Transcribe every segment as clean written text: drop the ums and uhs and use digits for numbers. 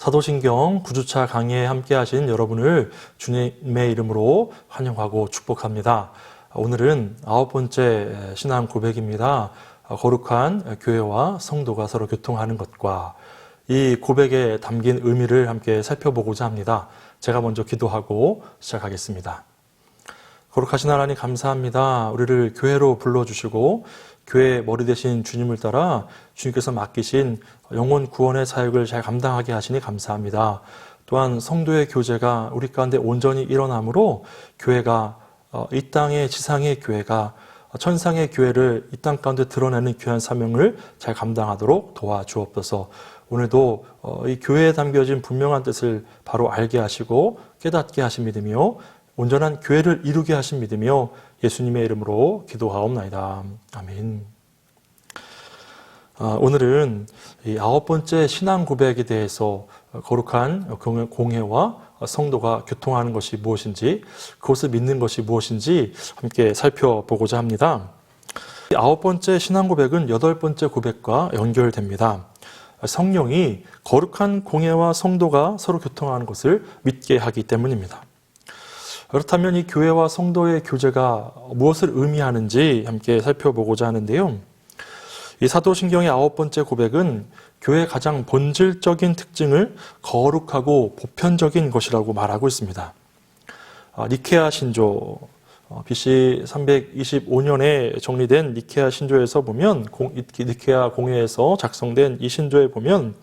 사도신경 9주차 강의에 함께 하신 여러분을 주님의 이름으로 환영하고 축복합니다. 오늘은 9번째 신앙 고백입니다. 거룩한 교회와 성도가 서로 교통하는 것과 이 고백에 담긴 의미를 함께 살펴보고자 합니다. 제가 먼저 기도하고 시작하겠습니다. 거룩하신 하나님 감사합니다. 우리를 교회로 불러주시고 교회의 머리 되신 주님을 따라 주님께서 맡기신 영혼 구원의 사역을 잘 감당하게 하시니 감사합니다. 또한 성도의 교제가 우리 가운데 온전히 일어나므로 교회가 이 땅의 지상의 교회가 천상의 교회를 이 땅 가운데 드러내는 귀한 사명을 잘 감당하도록 도와주옵소서. 오늘도 이 교회에 담겨진 분명한 뜻을 바로 알게 하시고 깨닫게 하신 믿으며 온전한 교회를 이루게 하신 믿으며 예수님의 이름으로 기도하옵나이다. 아멘. 오늘은 이 9번째 신앙 고백에 대해서 거룩한 공회와 성도가 교통하는 것이 무엇인지, 그것을 믿는 것이 무엇인지 함께 살펴보고자 합니다. 9번째 신앙 고백은 8번째 고백과 연결됩니다. 성령이 거룩한 공회와 성도가 서로 교통하는 것을 믿게 하기 때문입니다. 그렇다면 이 교회와 성도의 교제가 무엇을 의미하는지 함께 살펴보고자 하는데요. 이 사도신경의 9번째 고백은 교회의 가장 본질적인 특징을 거룩하고 보편적인 것이라고 말하고 있습니다. 니케아 신조, BC 325년에 정리된 니케아 신조에서 보면, 니케아 공회에서 작성된 이 신조에 보면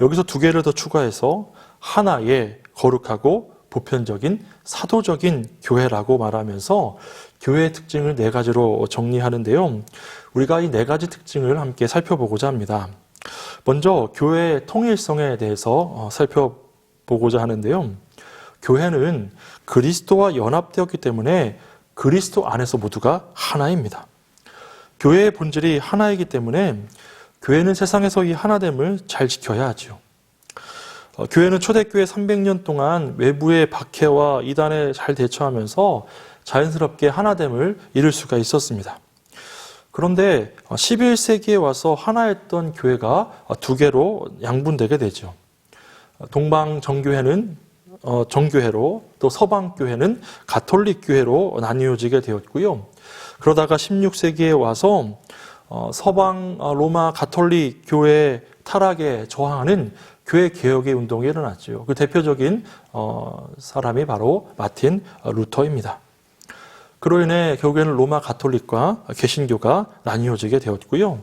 여기서 두 개를 더 추가해서 하나의 거룩하고 보편적인 사도적인 교회라고 말하면서 교회의 특징을 4가지로 정리하는데요. 우리가 이 4가지 특징을 함께 살펴보고자 합니다. 먼저 교회의 통일성에 대해서 살펴보고자 하는데요. 교회는 그리스도와 연합되었기 때문에 그리스도 안에서 모두가 하나입니다. 교회의 본질이 하나이기 때문에 교회는 세상에서 이 하나됨을 잘 지켜야 하죠. 교회는 초대교회 300년 동안 외부의 박해와 이단에 잘 대처하면서 자연스럽게 하나됨을 이룰 수가 있었습니다. 그런데 11세기에 와서 하나였던 교회가 2개로 양분되게 되죠. 동방 정교회는 정교회로, 또 서방 교회는 가톨릭 교회로 나뉘어지게 되었고요. 그러다가 16세기에 와서 서방 로마 가톨릭 교회 타락에 저항하는 교회 개혁의 운동이 일어났죠. 그 대표적인 사람이 바로 마틴 루터입니다. 그로 인해 결국에는 로마 가톨릭과 개신교가 나뉘어지게 되었고요.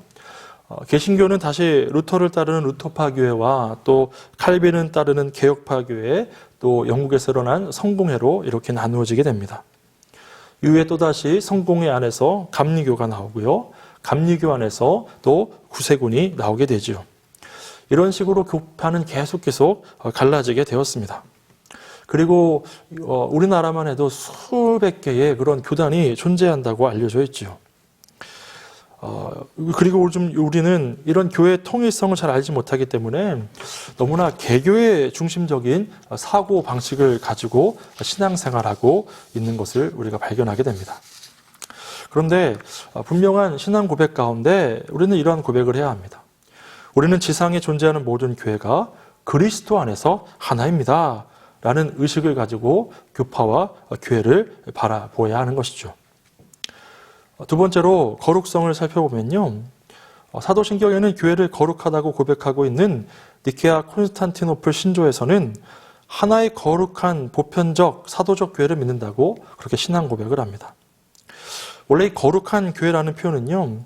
개신교는 다시 루터를 따르는 루터파 교회와 또 칼빈을 따르는 개혁파 교회, 또 영국에서 일어난 성공회로 이렇게 나누어지게 됩니다. 이후에 또다시 성공회 안에서 감리교가 나오고요. 감리교 안에서 또 구세군이 나오게 되죠. 이런 식으로 교파는 계속 갈라지게 되었습니다. 그리고 우리나라만 해도 수백 개의 그런 교단이 존재한다고 알려져 있죠. 그리고 우리는 이런 교회의 통일성을 잘 알지 못하기 때문에 너무나 개교의 중심적인 사고 방식을 가지고 신앙생활하고 있는 것을 우리가 발견하게 됩니다. 그런데 분명한 신앙 고백 가운데 우리는 이러한 고백을 해야 합니다. 우리는 지상에 존재하는 모든 교회가 그리스도 안에서 하나입니다. 라는 의식을 가지고 교파와 교회를 바라보아야 하는 것이죠. 두 번째로 거룩성을 살펴보면요. 사도신경에는 교회를 거룩하다고 고백하고 있는 니케아 콘스탄티노플 신조에서는 하나의 거룩한 보편적 사도적 교회를 믿는다고 그렇게 신앙 고백을 합니다. 원래 이 거룩한 교회라는 표현은요.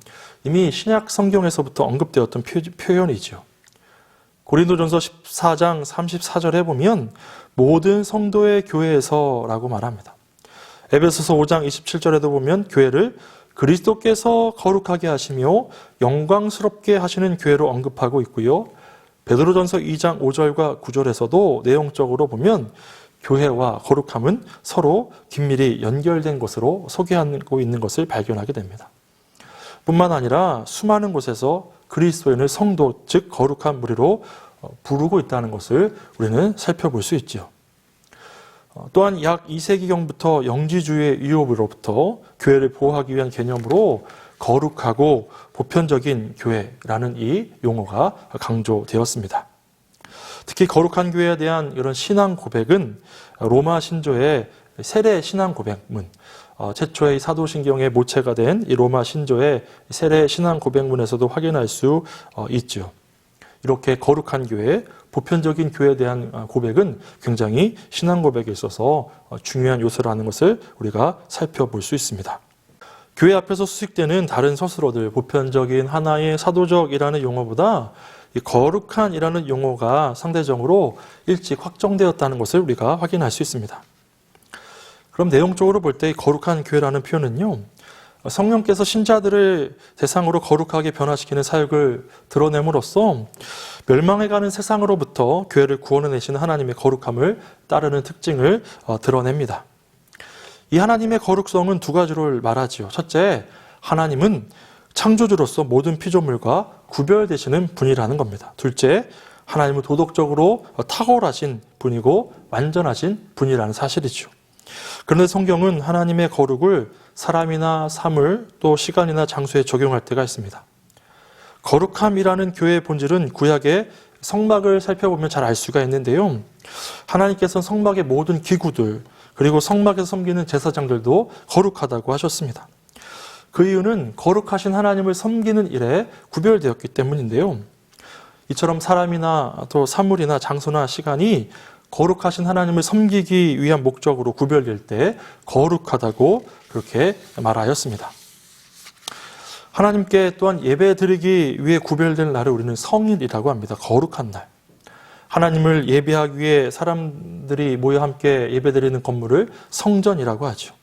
이미 신약 성경에서부터 언급되었던 표현이죠. 고린도전서 14장 34절에 보면 모든 성도의 교회에서라고 말합니다. 에베소서 5장 27절에도 보면 교회를 그리스도께서 거룩하게 하시며 영광스럽게 하시는 교회로 언급하고 있고요. 베드로전서 2장 5절과 9절에서도 내용적으로 보면 교회와 거룩함은 서로 긴밀히 연결된 것으로 소개하고 있는 것을 발견하게 됩니다. 뿐만 아니라 수많은 곳에서 그리스도인을 성도, 즉 거룩한 무리로 부르고 있다는 것을 우리는 살펴볼 수 있죠. 또한 약 2세기경부터 영지주의의 위협으로부터 교회를 보호하기 위한 개념으로 거룩하고 보편적인 교회라는 이 용어가 강조되었습니다. 특히 거룩한 교회에 대한 이런 신앙 고백은 로마 신조의 세례 신앙 고백문, 최초의 사도신경의 모체가 된 이 로마 신조의 세례 신앙 고백문에서도 확인할 수 있죠. 이렇게 거룩한 교회, 보편적인 교회에 대한 고백은 굉장히 신앙 고백에 있어서 중요한 요소라는 것을 우리가 살펴볼 수 있습니다. 교회 앞에서 수식되는 다른 서술어들, 보편적인, 하나의, 사도적이라는 용어보다 이 거룩한이라는 용어가 상대적으로 일찍 확정되었다는 것을 우리가 확인할 수 있습니다. 그럼 내용적으로 볼 때 거룩한 교회라는 표현은요, 성령께서 신자들을 대상으로 거룩하게 변화시키는 사역을 드러냄으로써 멸망해가는 세상으로부터 교회를 구원해내시는 하나님의 거룩함을 따르는 특징을 드러냅니다. 이 하나님의 거룩성은 두 가지를 말하지요. 첫째, 하나님은 창조주로서 모든 피조물과 구별되시는 분이라는 겁니다. 둘째, 하나님은 도덕적으로 탁월하신 분이고 완전하신 분이라는 사실이죠. 그런데 성경은 하나님의 거룩을 사람이나 사물 또 시간이나 장소에 적용할 때가 있습니다. 거룩함이라는 교회의 본질은 구약의 성막을 살펴보면 잘 알 수가 있는데요. 하나님께서는 성막의 모든 기구들 그리고 성막에서 섬기는 제사장들도 거룩하다고 하셨습니다. 그 이유는 거룩하신 하나님을 섬기는 일에 구별되었기 때문인데요. 이처럼 사람이나 또 사물이나 장소나 시간이 거룩하신 하나님을 섬기기 위한 목적으로 구별될 때 거룩하다고 그렇게 말하였습니다. 하나님께 또한 예배 드리기 위해 구별된 날을 우리는 성일이라고 합니다. 거룩한 날. 하나님을 예배하기 위해 사람들이 모여 함께 예배 드리는 건물을 성전이라고 하죠.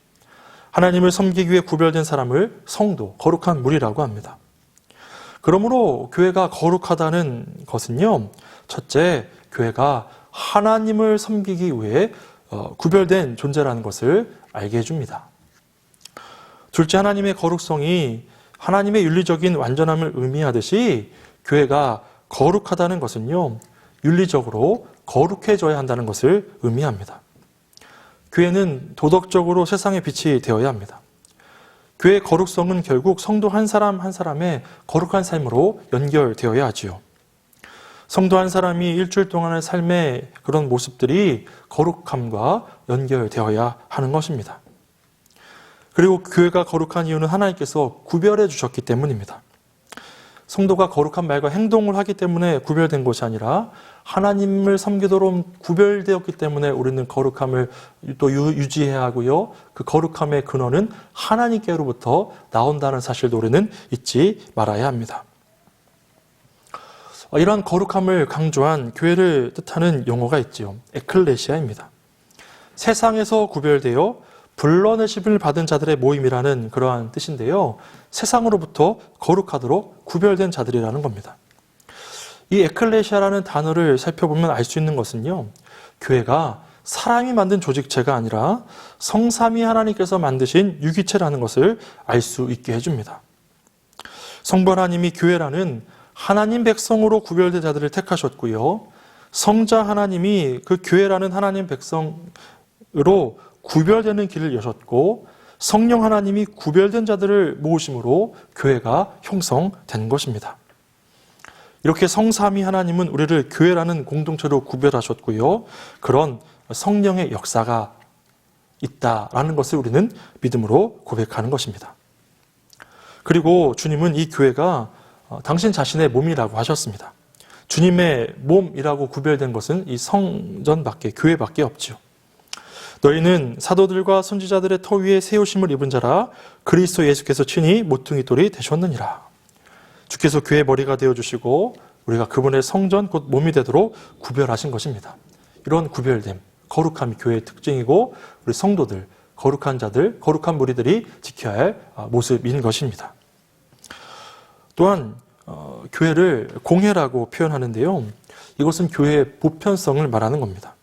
하나님을 섬기기 위해 구별된 사람을 성도, 거룩한 무리라고 합니다. 그러므로 교회가 거룩하다는 것은요, 첫째, 교회가 하나님을 섬기기 위해 구별된 존재라는 것을 알게 해줍니다. 둘째, 하나님의 거룩성이 하나님의 윤리적인 완전함을 의미하듯이 교회가 거룩하다는 것은요, 윤리적으로 거룩해져야 한다는 것을 의미합니다. 교회는 도덕적으로 세상의 빛이 되어야 합니다. 교회의 거룩성은 결국 성도 한 사람 한 사람의 거룩한 삶으로 연결되어야 하지요. 성도 한 사람이 일주일 동안의 삶의 그런 모습들이 거룩함과 연결되어야 하는 것입니다. 그리고 교회가 거룩한 이유는 하나님께서 구별해 주셨기 때문입니다. 성도가 거룩한 말과 행동을 하기 때문에 구별된 것이 아니라 하나님을 섬기도록 구별되었기 때문에 우리는 거룩함을 또 유지해야 하고요. 그 거룩함의 근원은 하나님께로부터 나온다는 사실도 우리는 잊지 말아야 합니다. 이러한 거룩함을 강조한 교회를 뜻하는 용어가 있지요. 에클레시아입니다. 세상에서 구별되어 불러내심을 받은 자들의 모임이라는 그러한 뜻인데요. 세상으로부터 거룩하도록 구별된 자들이라는 겁니다. 이 에클레시아라는 단어를 살펴보면 알 수 있는 것은요. 교회가 사람이 만든 조직체가 아니라 성삼위 하나님께서 만드신 유기체라는 것을 알 수 있게 해줍니다. 성부 하나님이 교회라는 하나님 백성으로 구별된 자들을 택하셨고요. 성자 하나님이 그 교회라는 하나님 백성으로 구별되는 길을 여셨고 성령 하나님이 구별된 자들을 모으심으로 교회가 형성된 것입니다. 이렇게 성삼위 하나님은 우리를 교회라는 공동체로 구별하셨고요. 그런 성령의 역사가 있다라는 것을 우리는 믿음으로 고백하는 것입니다. 그리고 주님은 이 교회가 당신 자신의 몸이라고 하셨습니다. 주님의 몸이라고 구별된 것은 이 성전밖에, 교회밖에 없지요. 너희는 사도들과 선지자들의 터 위에 세우심을 입은 자라 그리스도 예수께서 친히 모퉁이 돌이 되셨느니라. 주께서 교회의 머리가 되어주시고 우리가 그분의 성전 곧 몸이 되도록 구별하신 것입니다. 이런 구별됨, 거룩함이 교회의 특징이고 우리 성도들, 거룩한 자들, 거룩한 무리들이 지켜야 할 모습인 것입니다. 또한 교회를 공회라고 표현하는데요. 이것은 교회의 보편성을 말하는 겁니다.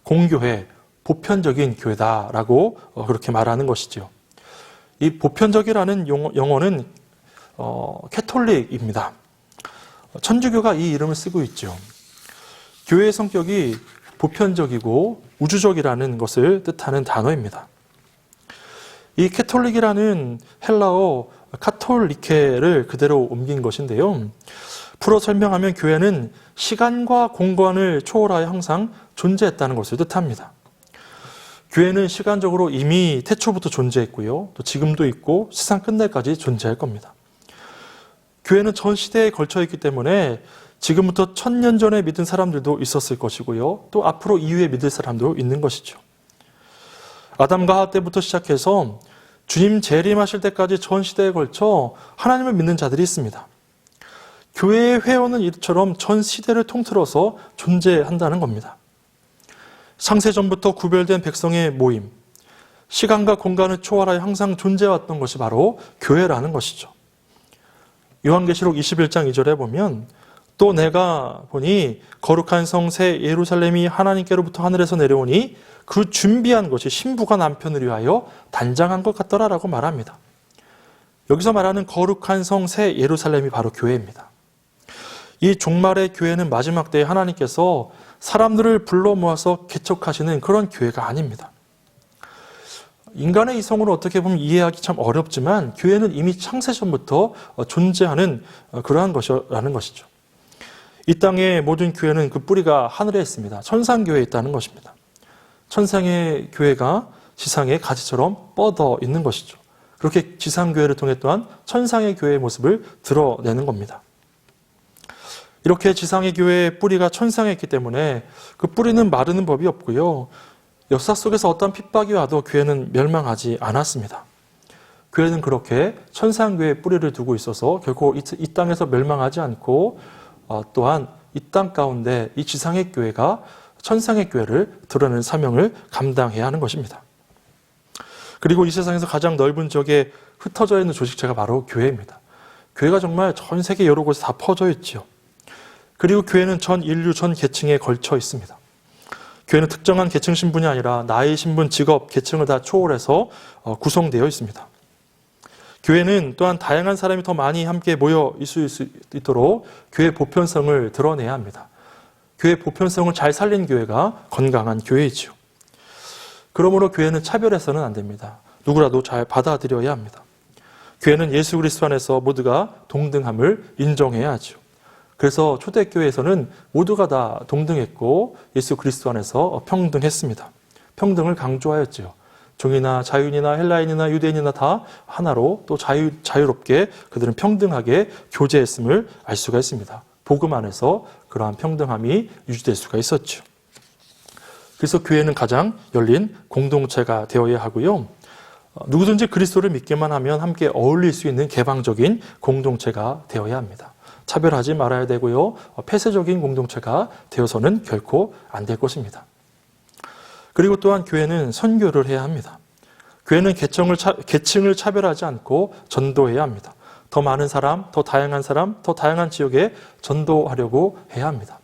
공교회, 보편적인 교회다라고 그렇게 말하는 것이죠. 이 보편적이라는 영어는 캐톨릭입니다. 천주교가 이 이름을 쓰고 있죠. 교회의 성격이 보편적이고 우주적이라는 것을 뜻하는 단어입니다. 이 캐톨릭이라는 헬라어 카톨리케를 그대로 옮긴 것인데요. 풀어 설명하면 교회는 시간과 공간을 초월하여 항상 존재했다는 것을 뜻합니다. 교회는 시간적으로 이미 태초부터 존재했고요. 또 지금도 있고 세상 끝날까지 존재할 겁니다. 교회는 전 시대에 걸쳐 있기 때문에 지금부터 1000년 전에 믿은 사람들도 있었을 것이고요. 또 앞으로 이후에 믿을 사람도 있는 것이죠. 아담과 하와 때부터 시작해서 주님 재림하실 때까지 전 시대에 걸쳐 하나님을 믿는 자들이 있습니다. 교회의 회원은 이처럼 전 시대를 통틀어서 존재한다는 겁니다. 창세전부터 구별된 백성의 모임, 시간과 공간을 초월하여 항상 존재해왔던 것이 바로 교회라는 것이죠. 요한계시록 21장 2절에 보면 또 내가 보니 거룩한 성 새 예루살렘이 하나님께로부터 하늘에서 내려오니 그 준비한 것이 신부가 남편을 위하여 단장한 것 같더라라고 말합니다. 여기서 말하는 거룩한 성 새 예루살렘이 바로 교회입니다. 이 종말의 교회는 마지막 때에 하나님께서 사람들을 불러 모아서 개척하시는 그런 교회가 아닙니다. 인간의 이성으로 어떻게 보면 이해하기 참 어렵지만 교회는 이미 창세전부터 존재하는 그러한 것이라는 것이죠. 이 땅의 모든 교회는 그 뿌리가 하늘에 있습니다. 천상교회에 있다는 것입니다. 천상의 교회가 지상의 가지처럼 뻗어 있는 것이죠. 그렇게 지상교회를 통해 또한 천상의 교회의 모습을 드러내는 겁니다. 이렇게 지상의 교회의 뿌리가 천상에 있기 때문에 그 뿌리는 마르는 법이 없고요. 역사 속에서 어떤 핍박이 와도 교회는 멸망하지 않았습니다. 교회는 그렇게 천상교회의 뿌리를 두고 있어서 결코 이 땅에서 멸망하지 않고 또한 이 땅 가운데 이 지상의 교회가 천상의 교회를 드러내는 사명을 감당해야 하는 것입니다. 그리고 이 세상에서 가장 넓은 지역에 흩어져 있는 조직체가 바로 교회입니다. 교회가 정말 전 세계 여러 곳에 다 퍼져 있지요. 그리고 교회는 전 인류, 전 계층에 걸쳐 있습니다. 교회는 특정한 계층 신분이 아니라 나이, 신분, 직업, 계층을 다 초월해서 구성되어 있습니다. 교회는 또한 다양한 사람이 더 많이 함께 모여 있을 수 있도록 교회의 보편성을 드러내야 합니다. 교회의 보편성을 잘 살린 교회가 건강한 교회이지요. 그러므로 교회는 차별해서는 안 됩니다. 누구라도 잘 받아들여야 합니다. 교회는 예수 그리스도 안에서 모두가 동등함을 인정해야 하죠. 그래서 초대교회에서는 모두가 다 동등했고 예수 그리스도 안에서 평등했습니다. 평등을 강조하였죠. 종이나 자유인이나 헬라인이나 유대인이나 다 하나로 또 자유롭게 그들은 평등하게 교제했음을 알 수가 있습니다. 복음 안에서 그러한 평등함이 유지될 수가 있었죠. 그래서 교회는 가장 열린 공동체가 되어야 하고요. 누구든지 그리스도를 믿기만 하면 함께 어울릴 수 있는 개방적인 공동체가 되어야 합니다. 차별하지 말아야 되고요. 폐쇄적인 공동체가 되어서는 결코 안 될 것입니다. 그리고 또한 교회는 선교를 해야 합니다. 교회는 계층을 차별하지 않고 전도해야 합니다. 더 많은 사람, 더 다양한 지역에 전도하려고 해야 합니다.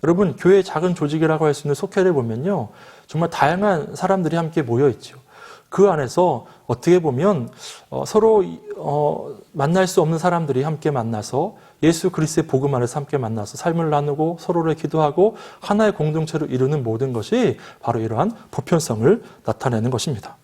여러분, 교회의 작은 조직이라고 할 수 있는 속회를 보면요. 정말 다양한 사람들이 함께 모여 있죠. 그 안에서 어떻게 보면 서로 만날 수 없는 사람들이 함께 만나서 예수 그리스도의 복음 안에서 함께 만나서 삶을 나누고 서로를 기도하고 하나의 공동체로 이루는 모든 것이 바로 이러한 보편성을 나타내는 것입니다.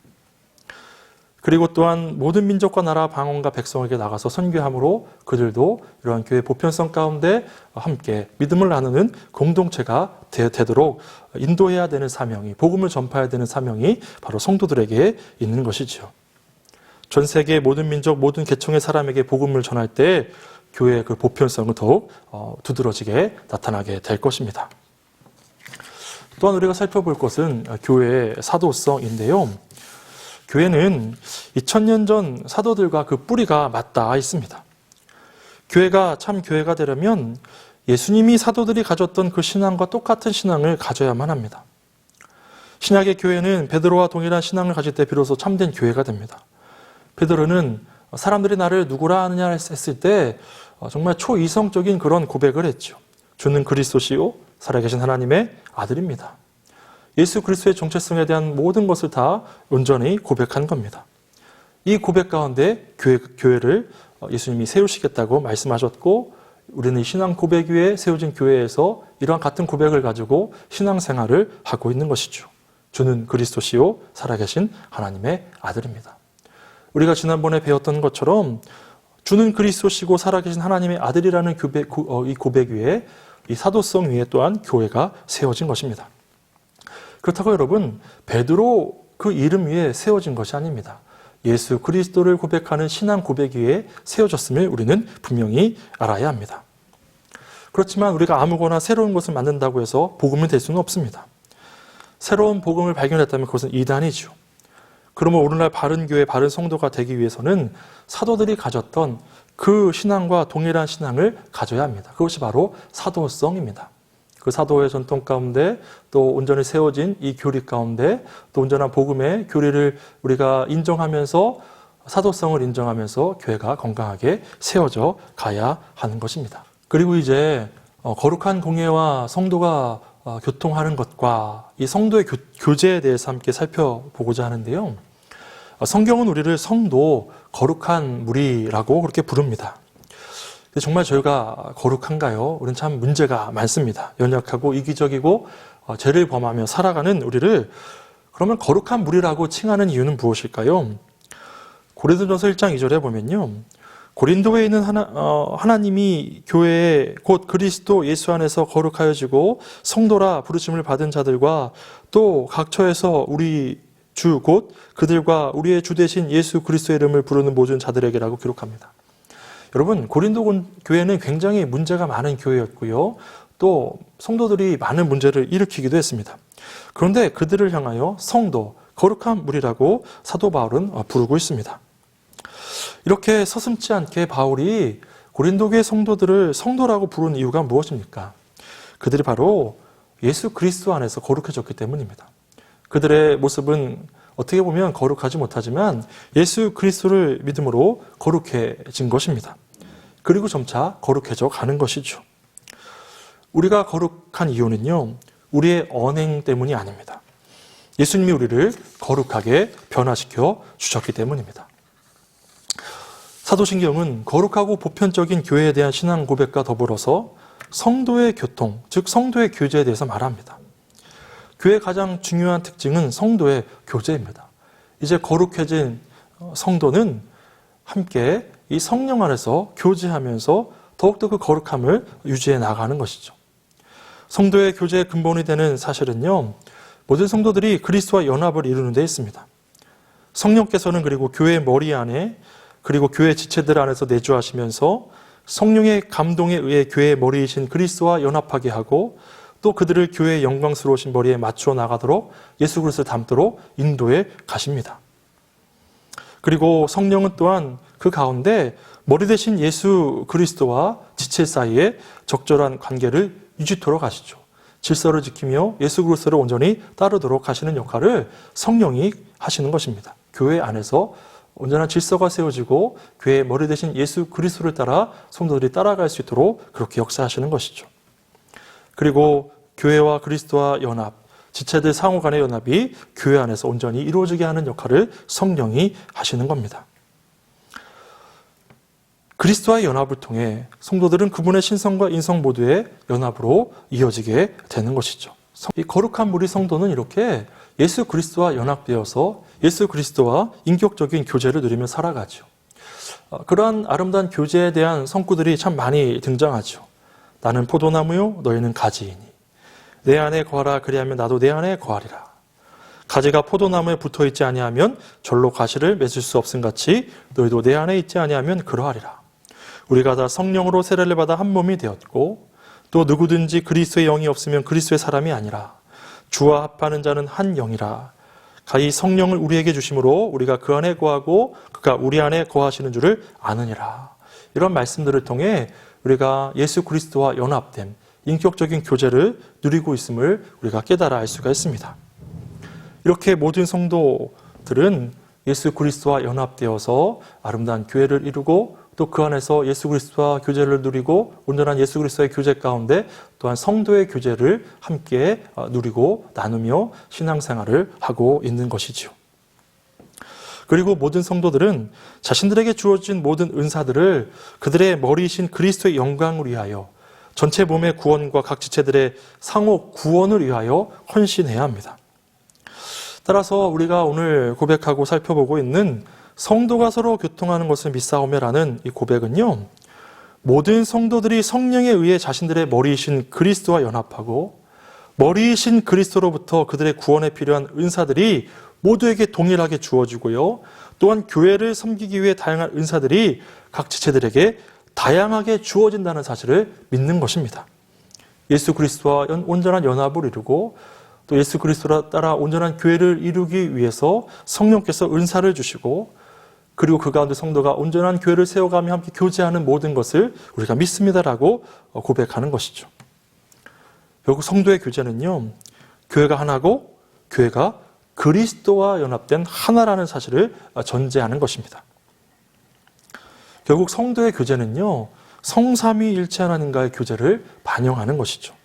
그리고 또한 모든 민족과 나라, 방언과 백성에게 나가서 선교함으로 그들도 이러한 교회 보편성 가운데 함께 믿음을 나누는 공동체가 되도록 인도해야 되는 사명이, 복음을 전파해야 되는 사명이 바로 성도들에게 있는 것이죠. 전 세계 모든 민족, 모든 계층의 사람에게 복음을 전할 때 교회의 그 보편성은 더욱 두드러지게 나타나게 될 것입니다. 또한 우리가 살펴볼 것은 교회의 사도성인데요. 교회는 2000년 전 사도들과 그 뿌리가 맞닿아 있습니다. 교회가 참 교회가 되려면 예수님이 사도들이 가졌던 그 신앙과 똑같은 신앙을 가져야만 합니다. 신약의 교회는 베드로와 동일한 신앙을 가질 때 비로소 참된 교회가 됩니다. 베드로는 사람들이 나를 누구라 하느냐 했을 때 정말 초이성적인 그런 고백을 했죠. 주는 그리스도시요 살아계신 하나님의 아들입니다. 예수 그리스도의 정체성에 대한 모든 것을 다 온전히 고백한 겁니다. 이 고백 가운데 교회를 예수님이 세우시겠다고 말씀하셨고 우리는 신앙 고백 위에 세워진 교회에서 이러한 같은 고백을 가지고 신앙생활을 하고 있는 것이죠. 주는 그리스도시요 살아계신 하나님의 아들입니다. 우리가 지난번에 배웠던 것처럼 주는 그리스도시고 살아계신 하나님의 아들이라는 이 고백 위에, 이 사도성 위에 또한 교회가 세워진 것입니다. 그렇다고 여러분, 베드로 그 이름 위에 세워진 것이 아닙니다. 예수 그리스도를 고백하는 신앙 고백 위에 세워졌음을 우리는 분명히 알아야 합니다. 그렇지만 우리가 아무거나 새로운 것을 만든다고 해서 복음이 될 수는 없습니다. 새로운 복음을 발견했다면 그것은 이단이죠. 그러면 오늘날 바른 교회, 바른 성도가 되기 위해서는 사도들이 가졌던 그 신앙과 동일한 신앙을 가져야 합니다. 그것이 바로 사도성입니다. 그 사도의 전통 가운데 또 온전히 세워진 이 교리 가운데 또 온전한 복음의 교리를 우리가 인정하면서 사도성을 인정하면서 교회가 건강하게 세워져 가야 하는 것입니다. 그리고 이제 거룩한 공예와 성도가 교통하는 것과 이 성도의 교제에 대해서 함께 살펴보고자 하는데요. 성경은 우리를 성도, 거룩한 무리라고 그렇게 부릅니다. 정말 저희가 거룩한가요? 우리는 참 문제가 많습니다. 연약하고 이기적이고 죄를 범하며 살아가는 우리를 그러면 거룩한 무리라고 칭하는 이유는 무엇일까요? 고린도전서 1장 2절에 보면요. 고린도에 있는 하나님이 교회에 곧 그리스도 예수 안에서 거룩하여지고 성도라 부르심을 받은 자들과 또 각처에서 우리 주 곧 그들과 우리의 주 되신 예수 그리스도의 이름을 부르는 모든 자들에게라고 기록합니다. 여러분, 고린도 교회는 굉장히 문제가 많은 교회였고요. 또 성도들이 많은 문제를 일으키기도 했습니다. 그런데 그들을 향하여 성도, 거룩한 무리라고 사도 바울은 부르고 있습니다. 이렇게 서슴지 않게 바울이 고린도 교회 성도들을 성도라고 부르는 이유가 무엇입니까? 그들이 바로 예수 그리스도 안에서 거룩해졌기 때문입니다. 그들의 모습은 어떻게 보면 거룩하지 못하지만 예수 그리스도를 믿음으로 거룩해진 것입니다. 그리고 점차 거룩해져 가는 것이죠. 우리가 거룩한 이유는요, 우리의 언행 때문이 아닙니다. 예수님이 우리를 거룩하게 변화시켜 주셨기 때문입니다. 사도신경은 거룩하고 보편적인 교회에 대한 신앙 고백과 더불어서 성도의 교통, 즉 성도의 교제에 대해서 말합니다. 교회의 가장 중요한 특징은 성도의 교제입니다. 이제 거룩해진 성도는 함께 이 성령 안에서 교제하면서 더욱더 그 거룩함을 유지해 나가는 것이죠. 성도의 교제의 근본이 되는 사실은요, 모든 성도들이 그리스도와 연합을 이루는 데 있습니다. 성령께서는 그리고 교회의 머리 안에 그리고 교회 지체들 안에서 내주하시면서 성령의 감동에 의해 교회의 머리이신 그리스도와 연합하게 하고 또 그들을 교회의 영광스러우신 머리에 맞추어 나가도록 예수 그리스도를 닮도록 인도해 가십니다. 그리고 성령은 또한 그 가운데 머리 대신 예수 그리스도와 지체 사이에 적절한 관계를 유지토록 하시죠. 질서를 지키며 예수 그리스도를 온전히 따르도록 하시는 역할을 성령이 하시는 것입니다. 교회 안에서 온전한 질서가 세워지고 교회의 머리 대신 예수 그리스도를 따라 성도들이 따라갈 수 있도록 그렇게 역사하시는 것이죠. 그리고 교회와 그리스도와 연합, 지체들 상호 간의 연합이 교회 안에서 온전히 이루어지게 하는 역할을 성령이 하시는 겁니다. 그리스도와의 연합을 통해 성도들은 그분의 신성과 인성 모두의 연합으로 이어지게 되는 것이죠. 이 거룩한 무리 성도는 이렇게 예수 그리스도와 연합되어서 예수 그리스도와 인격적인 교제를 누리며 살아가죠. 그러한 아름다운 교제에 대한 성구들이 참 많이 등장하죠. 나는 포도나무요 너희는 가지이니 내 안에 거하라 그리하면 나도 내 안에 거하리라. 가지가 포도나무에 붙어있지 아니하면 절로 가시를 맺을 수 없음같이 너희도 내 안에 있지 아니하면 그러하리라. 우리가 다 성령으로 세례를 받아 한 몸이 되었고 또 누구든지 그리스도의 영이 없으면 그리스도의 사람이 아니라 주와 합하는 자는 한 영이라. 가히 성령을 우리에게 주심으로 우리가 그 안에 거하고 그가 우리 안에 거하시는 줄을 아느니라. 이런 말씀들을 통해 우리가 예수 그리스도와 연합됨, 인격적인 교제를 누리고 있음을 우리가 깨달아 알 수가 있습니다. 이렇게 모든 성도들은 예수 그리스도와 연합되어서 아름다운 교회를 이루고 또 그 안에서 예수 그리스도와 교제를 누리고 온전한 예수 그리스도의 교제 가운데 또한 성도의 교제를 함께 누리고 나누며 신앙생활을 하고 있는 것이지요. 그리고 모든 성도들은 자신들에게 주어진 모든 은사들을 그들의 머리이신 그리스도의 영광을 위하여 전체 몸의 구원과 각 지체들의 상호 구원을 위하여 헌신해야 합니다. 따라서 우리가 오늘 고백하고 살펴보고 있는 성도가 서로 교통하는 것을 믿사오며라는 이 고백은요, 모든 성도들이 성령에 의해 자신들의 머리이신 그리스도와 연합하고 머리이신 그리스도로부터 그들의 구원에 필요한 은사들이 모두에게 동일하게 주어지고요, 또한 교회를 섬기기 위해 다양한 은사들이 각 지체들에게 다양하게 주어진다는 사실을 믿는 것입니다. 예수 그리스도와 온전한 연합을 이루고 또 예수 그리스도를 따라 온전한 교회를 이루기 위해서 성령께서 은사를 주시고, 그리고 그 가운데 성도가 온전한 교회를 세워가며 함께 교제하는 모든 것을 우리가 믿습니다라고 고백하는 것이죠. 결국 성도의 교제는요, 교회가 하나고 교회가 그리스도와 연합된 하나라는 사실을 전제하는 것입니다. 결국 성도의 교제는요, 성삼위일체 하나님과의 교제를 반영하는 것이죠.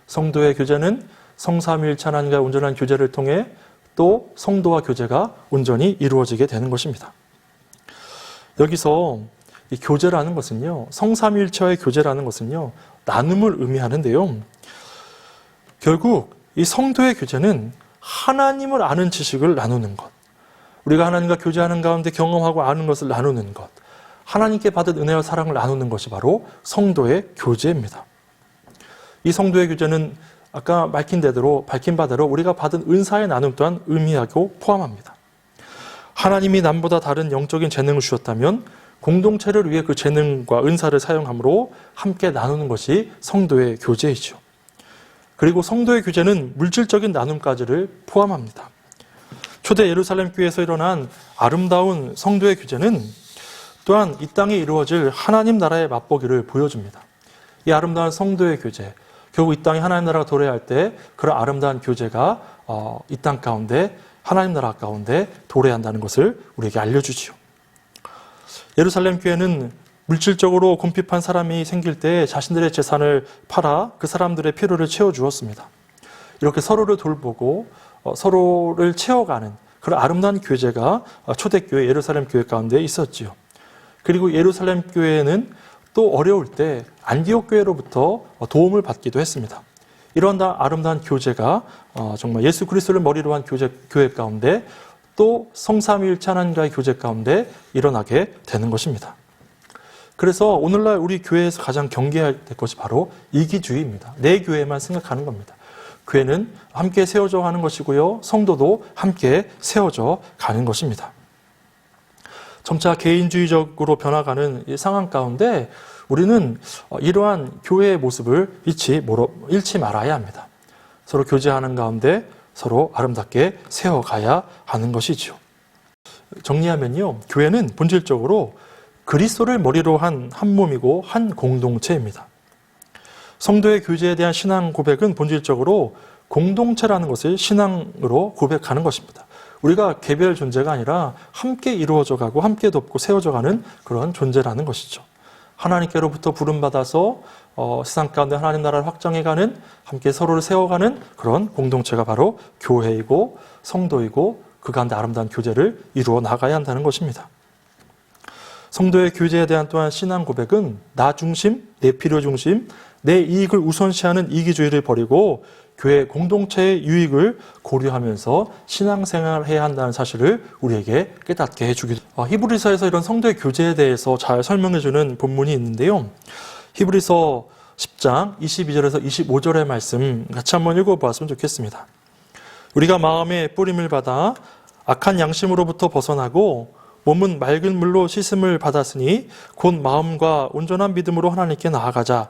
성도의 교제는 성삼위일체 하나님과의 온전한 교제를 통해 또 성도와 교제가 온전히 이루어지게 되는 것입니다. 여기서 이 교제라는 것은요, 성삼위일체와의 교제라는 것은요, 나눔을 의미하는데요, 결국 이 성도의 교제는 하나님을 아는 지식을 나누는 것, 우리가 하나님과 교제하는 가운데 경험하고 아는 것을 나누는 것, 하나님께 받은 은혜와 사랑을 나누는 것이 바로 성도의 교제입니다. 이 성도의 교제는 아까 밝힌 바대로 우리가 받은 은사의 나눔 또한 의미하고 포함합니다. 하나님이 남보다 다른 영적인 재능을 주셨다면 공동체를 위해 그 재능과 은사를 사용함으로 함께 나누는 것이 성도의 교제이죠. 그리고 성도의 교제는 물질적인 나눔까지를 포함합니다. 초대 예루살렘 교회에서 일어난 아름다운 성도의 교제는 또한 이 땅에 이루어질 하나님 나라의 맛보기를 보여줍니다. 이 아름다운 성도의 교제, 결국 이 땅에 하나님 나라가 도래할 때 그런 아름다운 교제가 이 땅 가운데 하나님 나라 가운데 도래한다는 것을 우리에게 알려주지요. 예루살렘 교회는 물질적으로 궁핍한 사람이 생길 때 자신들의 재산을 팔아 그 사람들의 필요를 채워주었습니다. 이렇게 서로를 돌보고 서로를 채워가는 그런 아름다운 교제가 초대교회 예루살렘 교회 가운데 있었지요. 그리고 예루살렘 교회는 또 어려울 때 안디옥 교회로부터 도움을 받기도 했습니다. 이런 아름다운 교제가 정말 예수 그리스도를 머리로 한 교회 가운데 또 성삼위일체 하나님과의 교제 가운데 일어나게 되는 것입니다. 그래서 오늘날 우리 교회에서 가장 경계해야 될 것이 바로 이기주의입니다. 내 교회만 생각하는 겁니다. 교회는 함께 세워져 가는 것이고요, 성도도 함께 세워져 가는 것입니다. 점차 개인주의적으로 변화가는 이 상황 가운데 우리는 이러한 교회의 모습을 잃지 말아야 합니다. 서로 교제하는 가운데 서로 아름답게 세워가야 하는 것이죠. 정리하면요, 교회는 본질적으로 그리스도를 머리로 한 몸이고 한 공동체입니다. 성도의 교제에 대한 신앙 고백은 본질적으로 공동체라는 것을 신앙으로 고백하는 것입니다. 우리가 개별 존재가 아니라 함께 이루어져 가고 함께 돕고 세워져 가는 그런 존재라는 것이죠. 하나님께로부터 부름받아서 세상 가운데 하나님 나라를 확장해가는, 함께 서로를 세워가는 그런 공동체가 바로 교회이고 성도이고 그 가운데 아름다운 교제를 이루어 나가야 한다는 것입니다. 성도의 교제에 대한 또한 신앙 고백은 나 중심, 내 필요 중심, 내 이익을 우선시하는 이기주의를 버리고 교회 공동체의 유익을 고려하면서 신앙생활을 해야 한다는 사실을 우리에게 깨닫게 해주기도 합니다. 히브리서에서 이런 성도의 교제에 대해서 잘 설명해주는 본문이 있는데요. 히브리서 10장 22절에서 25절의 말씀 같이 한번 읽어보았으면 좋겠습니다. 우리가 마음의 뿌림을 받아 악한 양심으로부터 벗어나고 몸은 맑은 물로 씻음을 받았으니 곧 마음과 온전한 믿음으로 하나님께 나아가자.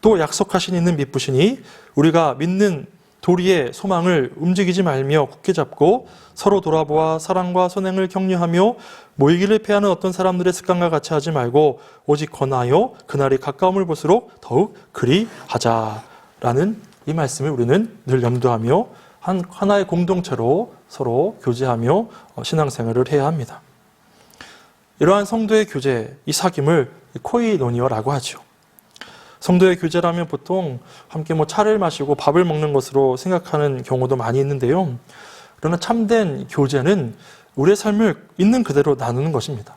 또 약속하신 이는 미쁘시니 우리가 믿는 도리의 소망을 움직이지 말며 굳게 잡고 서로 돌아보아 사랑과 선행을 격려하며 모이기를 패하는 어떤 사람들의 습관과 같이 하지 말고 오직 권하여 그날이 가까움을 볼수록 더욱 그리 하자라는 이 말씀을 우리는 늘 염두하며 하나의 공동체로 서로 교제하며 신앙생활을 해야 합니다. 이러한 성도의 교제, 이 사귐을 코이노니어라고 하죠. 성도의 교제라면 보통 함께 차를 마시고 밥을 먹는 것으로 생각하는 경우도 많이 있는데요. 그러나 참된 교제는 우리의 삶을 있는 그대로 나누는 것입니다.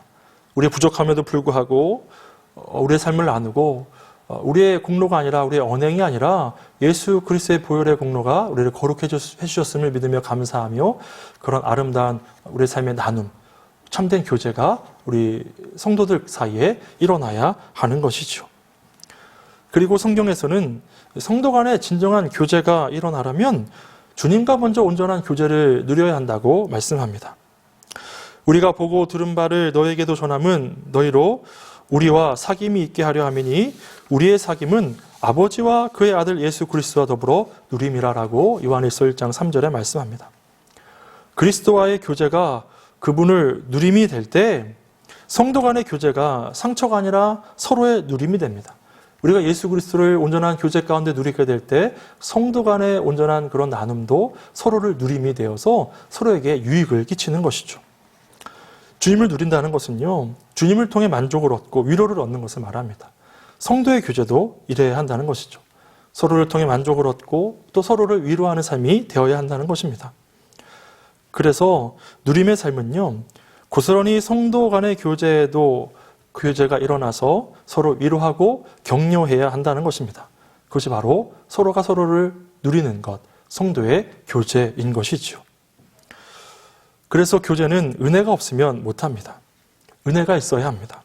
우리의 부족함에도 불구하고 우리의 삶을 나누고 우리의 공로가 아니라 우리의 언행이 아니라 예수 그리스도의 보혈의 공로가 우리를 거룩해 주셨음을 믿으며 감사하며 그런 아름다운 우리의 삶의 나눔, 참된 교제가 우리 성도들 사이에 일어나야 하는 것이죠. 그리고 성경에서는 성도 간의 진정한 교제가 일어나려면 주님과 먼저 온전한 교제를 누려야 한다고 말씀합니다. 우리가 보고 들은 바를 너에게도 전함은 너희로 우리와 사귐이 있게 하려 함이니 우리의 사귐은 아버지와 그의 아들 예수 그리스도와 더불어 누림이라라고 요한일서 1장 3절에 말씀합니다. 그리스도와의 교제가 그분을 누림이 될 때 성도 간의 교제가 상처가 아니라 서로의 누림이 됩니다. 우리가 예수 그리스도를 온전한 교제 가운데 누리게 될 때 성도 간의 온전한 그런 나눔도 서로를 누림이 되어서 서로에게 유익을 끼치는 것이죠. 주님을 누린다는 것은요, 주님을 통해 만족을 얻고 위로를 얻는 것을 말합니다. 성도의 교제도 이래야 한다는 것이죠. 서로를 통해 만족을 얻고 또 서로를 위로하는 삶이 되어야 한다는 것입니다. 그래서 누림의 삶은요, 고스란히 성도 간의 교제가 일어나서 서로 위로하고 격려해야 한다는 것입니다. 그것이 바로 서로가 서로를 누리는 것, 성도의 교제인 것이죠. 그래서 교제는 은혜가 없으면 못합니다. 은혜가 있어야 합니다.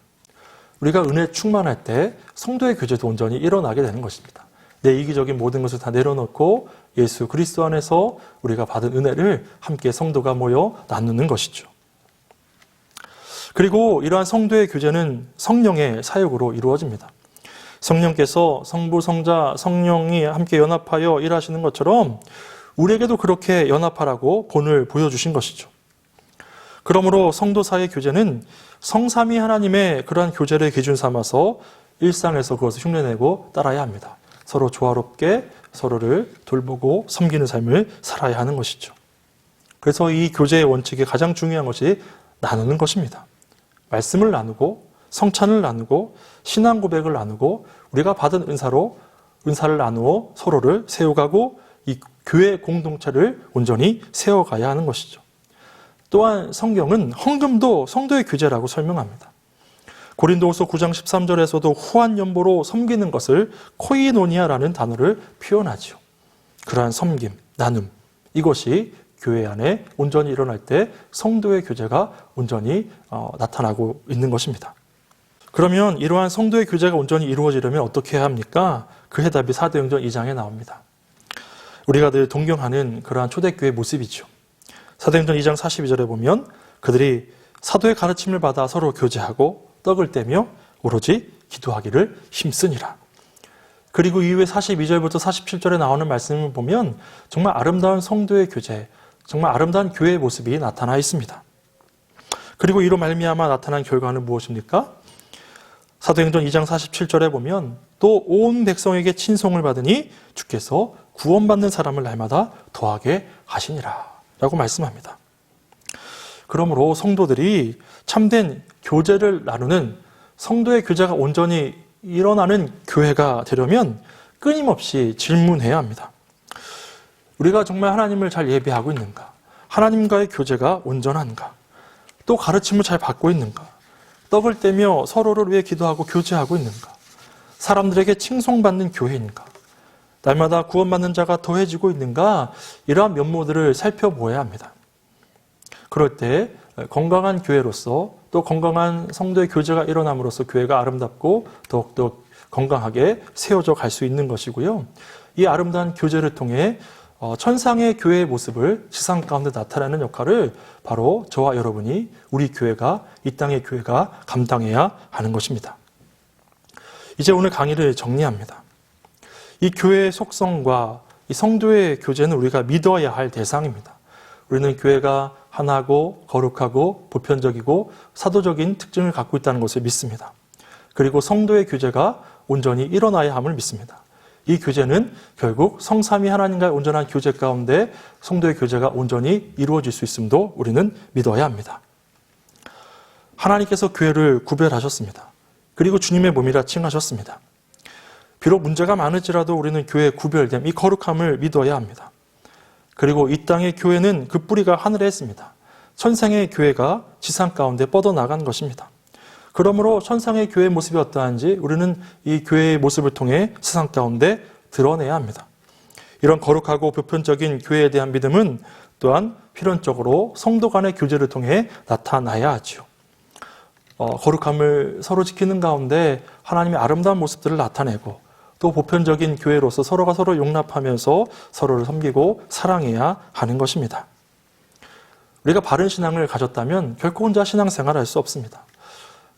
우리가 은혜 충만할 때 성도의 교제도 온전히 일어나게 되는 것입니다. 내 이기적인 모든 것을 다 내려놓고 예수 그리스도 안에서 우리가 받은 은혜를 함께 성도가 모여 나누는 것이죠. 그리고 이러한 성도의 교제는 성령의 사역으로 이루어집니다. 성령께서 성부, 성자, 성령이 함께 연합하여 일하시는 것처럼 우리에게도 그렇게 연합하라고 본을 보여주신 것이죠. 그러므로 성도 사이의 교제는 성삼위 하나님의 그러한 교제를 기준 삼아서 일상에서 그것을 흉내내고 따라야 합니다. 서로 조화롭게 서로를 돌보고 섬기는 삶을 살아야 하는 것이죠. 그래서 이 교제의 원칙이 가장 중요한 것이 나누는 것입니다. 말씀을 나누고 성찬을 나누고 신앙 고백을 나누고 우리가 받은 은사를 나누어 서로를 세워가고 이 교회 공동체를 온전히 세워가야 하는 것이죠. 또한 성경은 헌금도 성도의 교제라고 설명합니다. 고린도후서 9장 13절에서도 후한 연보로 섬기는 것을 코이노니아라는 단어를 표현하죠. 그러한 섬김, 나눔, 이것이 교회 안에 온전히 일어날 때 성도의 교제가 온전히 나타나고 있는 것입니다. 그러면 이러한 성도의 교제가 온전히 이루어지려면 어떻게 해야 합니까? 그 해답이 사도행전 2장에 나옵니다. 우리가 늘 동경하는 그러한 초대교회 모습이죠. 사도행전 2장 42절에 보면 그들이 사도의 가르침을 받아 서로 교제하고 떡을 떼며 오로지 기도하기를 힘쓰니라. 그리고 이후에 42절부터 47절에 나오는 말씀을 보면 정말 아름다운 성도의 교제, 정말 아름다운 교회의 모습이 나타나 있습니다. 그리고 이로 말미암아 나타난 결과는 무엇입니까? 사도행전 2장 47절에 보면 또 온 백성에게 친송을 받으니 주께서 구원받는 사람을 날마다 더하게 하시니라 라고 말씀합니다. 그러므로 성도들이 참된 교제를 나누는 성도의 교제가 온전히 일어나는 교회가 되려면 끊임없이 질문해야 합니다. 우리가 정말 하나님을 잘 예배하고 있는가? 하나님과의 교제가 온전한가? 또 가르침을 잘 받고 있는가? 떡을 떼며 서로를 위해 기도하고 교제하고 있는가? 사람들에게 칭송받는 교회인가? 날마다 구원받는 자가 더해지고 있는가? 이러한 면모들을 살펴보아야 합니다. 그럴 때 건강한 교회로서 또 건강한 성도의 교제가 일어남으로써 교회가 아름답고 더욱더 건강하게 세워져 갈 수 있는 것이고요. 이 아름다운 교제를 통해 천상의 교회의 모습을 지상 가운데 나타내는 역할을 바로 저와 여러분이 우리 교회가 이 땅의 교회가 감당해야 하는 것입니다. 이제 오늘 강의를 정리합니다. 이 교회의 속성과 이 성도의 교제는 우리가 믿어야 할 대상입니다. 우리는 교회가 하나고 거룩하고 보편적이고 사도적인 특징을 갖고 있다는 것을 믿습니다. 그리고 성도의 교제가 온전히 일어나야 함을 믿습니다. 이 교제는 결국 성삼위 하나님과의 온전한 교제 가운데 성도의 교제가 온전히 이루어질 수 있음도 우리는 믿어야 합니다. 하나님께서 교회를 구별하셨습니다. 그리고 주님의 몸이라 칭하셨습니다. 비록 문제가 많을지라도 우리는 교회의 구별됨, 이 거룩함을 믿어야 합니다. 그리고 이 땅의 교회는 그 뿌리가 하늘에 있습니다. 천상의 교회가 지상 가운데 뻗어나간 것입니다. 그러므로 천상의 교회의 모습이 어떠한지 우리는 이 교회의 모습을 통해 세상 가운데 드러내야 합니다. 이런 거룩하고 보편적인 교회에 대한 믿음은 또한 필연적으로 성도 간의 교제를 통해 나타나야 하지요. 거룩함을 서로 지키는 가운데 하나님의 아름다운 모습들을 나타내고 또 보편적인 교회로서 서로가 서로 용납하면서 서로를 섬기고 사랑해야 하는 것입니다. 우리가 바른 신앙을 가졌다면 결코 혼자 신앙생활을 할 수 없습니다.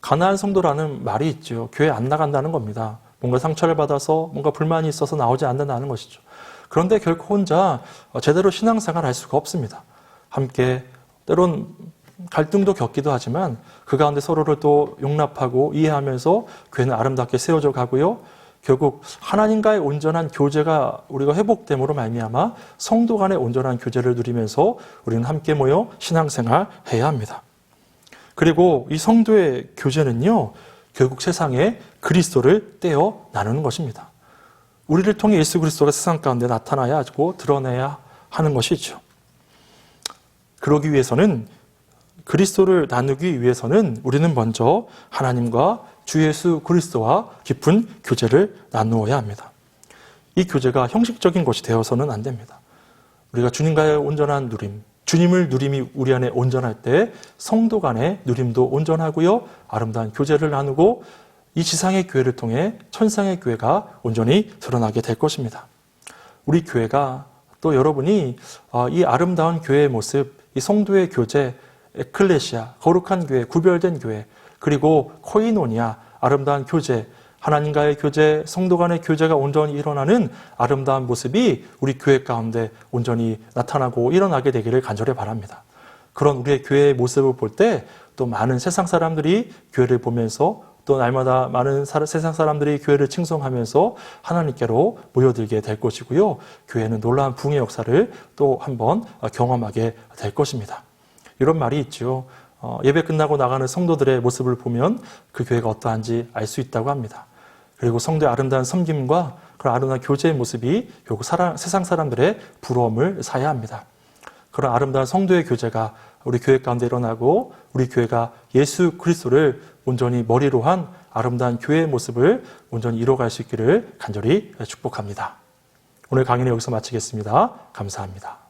가난한 성도라는 말이 있죠. 교회 안 나간다는 겁니다. 뭔가 상처를 받아서 뭔가 불만이 있어서 나오지 않는다는 것이죠. 그런데 결코 혼자 제대로 신앙생활을 할 수가 없습니다. 함께 때론 갈등도 겪기도 하지만 그 가운데 서로를 또 용납하고 이해하면서 교회는 아름답게 세워져 가고요. 결국 하나님과의 온전한 교제가 우리가 회복됨으로 말미암아 성도 간의 온전한 교제를 누리면서 우리는 함께 모여 신앙생활 해야 합니다. 그리고 이 성도의 교제는요, 결국 세상에 그리스도를 떼어 나누는 것입니다. 우리를 통해 예수 그리스도가 세상 가운데 나타나야 하고 드러내야 하는 것이죠. 그러기 위해서는 그리스도를 나누기 위해서는 우리는 먼저 하나님과 주 예수 그리스도와 깊은 교제를 나누어야 합니다. 이 교제가 형식적인 것이 되어서는 안 됩니다. 우리가 주님과의 온전한 누림, 주님을 누림이 우리 안에 온전할 때 성도 간의 누림도 온전하고요. 아름다운 교제를 나누고 이 지상의 교회를 통해 천상의 교회가 온전히 드러나게 될 것입니다. 우리 교회가 또 여러분이 이 아름다운 교회의 모습, 이 성도의 교제, 에클레시아, 거룩한 교회, 구별된 교회, 그리고 코이노니아, 아름다운 교제, 하나님과의 교제, 성도 간의 교제가 온전히 일어나는 아름다운 모습이 우리 교회 가운데 온전히 나타나고 일어나게 되기를 간절히 바랍니다. 그런 우리의 교회의 모습을 볼 때 또 많은 세상 사람들이 교회를 보면서 또 날마다 많은 세상 사람들이 교회를 칭송하면서 하나님께로 모여들게 될 것이고요. 교회는 놀라운 부흥의 역사를 또 한번 경험하게 될 것입니다. 이런 말이 있죠. 예배 끝나고 나가는 성도들의 모습을 보면 그 교회가 어떠한지 알 수 있다고 합니다. 그리고 성도의 아름다운 섬김과 그런 아름다운 교제의 모습이 결국 세상 사람들의 부러움을 사야 합니다. 그런 아름다운 성도의 교제가 우리 교회 가운데 일어나고 우리 교회가 예수 그리스도를 온전히 머리로 한 아름다운 교회의 모습을 온전히 이뤄갈 수 있기를 간절히 축복합니다. 오늘 강의는 여기서 마치겠습니다. 감사합니다.